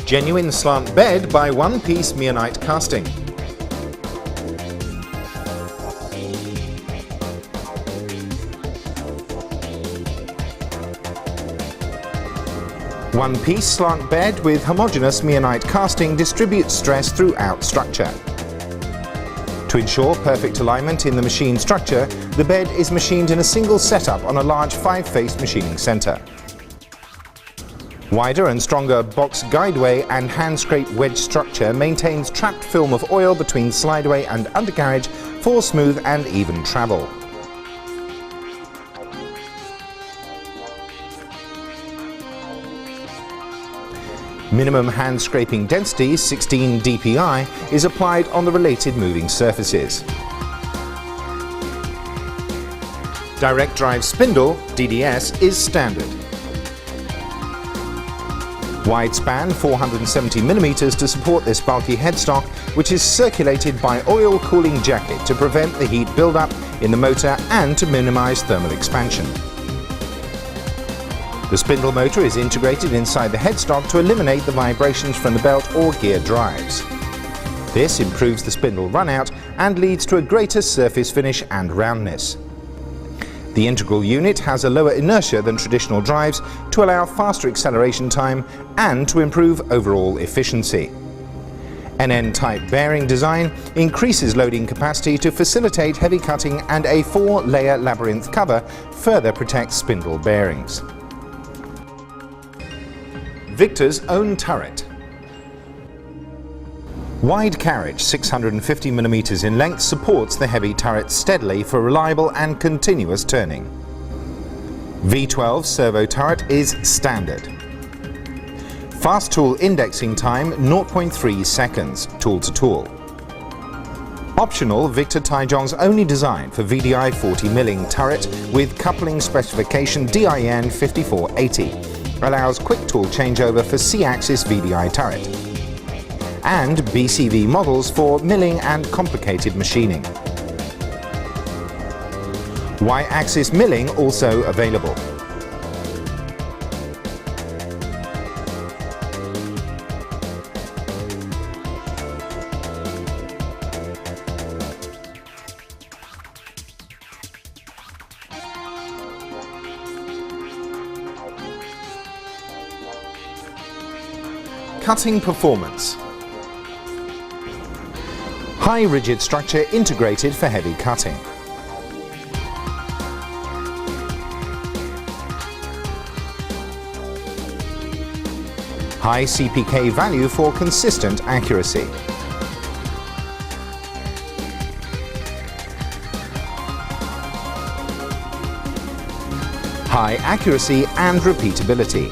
Genuine slant bed by one-piece meionite casting. One-piece slant bed with homogeneous meionite casting distributes stress throughout structure. To ensure perfect alignment in the machine structure, the bed is machined in a single setup on a large 5-face machining centre. Wider and stronger box guideway and hand-scrape wedge structure maintains trapped film of oil between slideway and undercarriage for smooth and even travel. Minimum hand scraping density, 16 dpi, is applied on the related moving surfaces. Direct drive spindle, DDS, is standard. Wide span 470mm to support this bulky headstock, which is circulated by oil cooling jacket to prevent the heat buildup in the motor and to minimize thermal expansion. The spindle motor is integrated inside the headstock to eliminate the vibrations from the belt or gear drives. This improves the spindle runout and leads to a greater surface finish and roundness. The integral unit has a lower inertia than traditional drives to allow faster acceleration time and to improve overall efficiency. NN-type bearing design increases loading capacity to facilitate heavy cutting, and a 4-layer labyrinth cover further protects spindle bearings. Victor's own turret. Wide carriage, 650mm in length, supports the heavy turret steadily for reliable and continuous turning. V12 servo turret is standard. Fast tool indexing time 0.3 seconds, tool to tool. Optional, Victor Taichung's only design for VDI 40 milling turret with coupling specification DIN 5480. Allows quick tool changeover for C-axis VDI turret, and BCV models for milling and complicated machining. Y-axis milling also available. Cutting performance. High rigid structure integrated for heavy cutting. High CPK value for consistent accuracy. High accuracy and repeatability.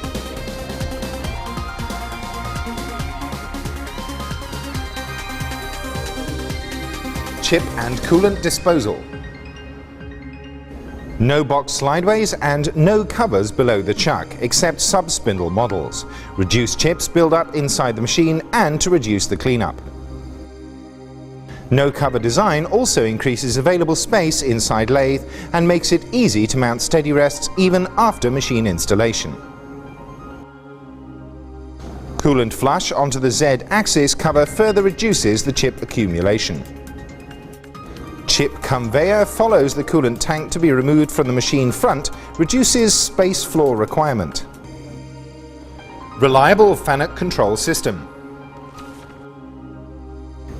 Chip and coolant disposal. No box slideways and no covers below the chuck, except sub-spindle models. Reduce chips build up inside the machine and to reduce the cleanup. No cover design also increases available space inside lathe and makes it easy to mount steady rests even after machine installation. Coolant flush onto the Z-axis cover further reduces the chip accumulation. Chip conveyor follows the coolant tank to be removed from the machine front, reduces space floor requirement. Reliable FANUC control system.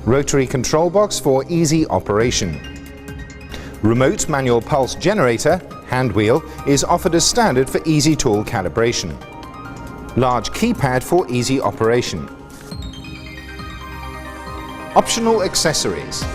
Rotary control box for easy operation. Remote manual pulse generator, hand wheel, is offered as standard for easy tool calibration. Large keypad for easy operation. Optional accessories.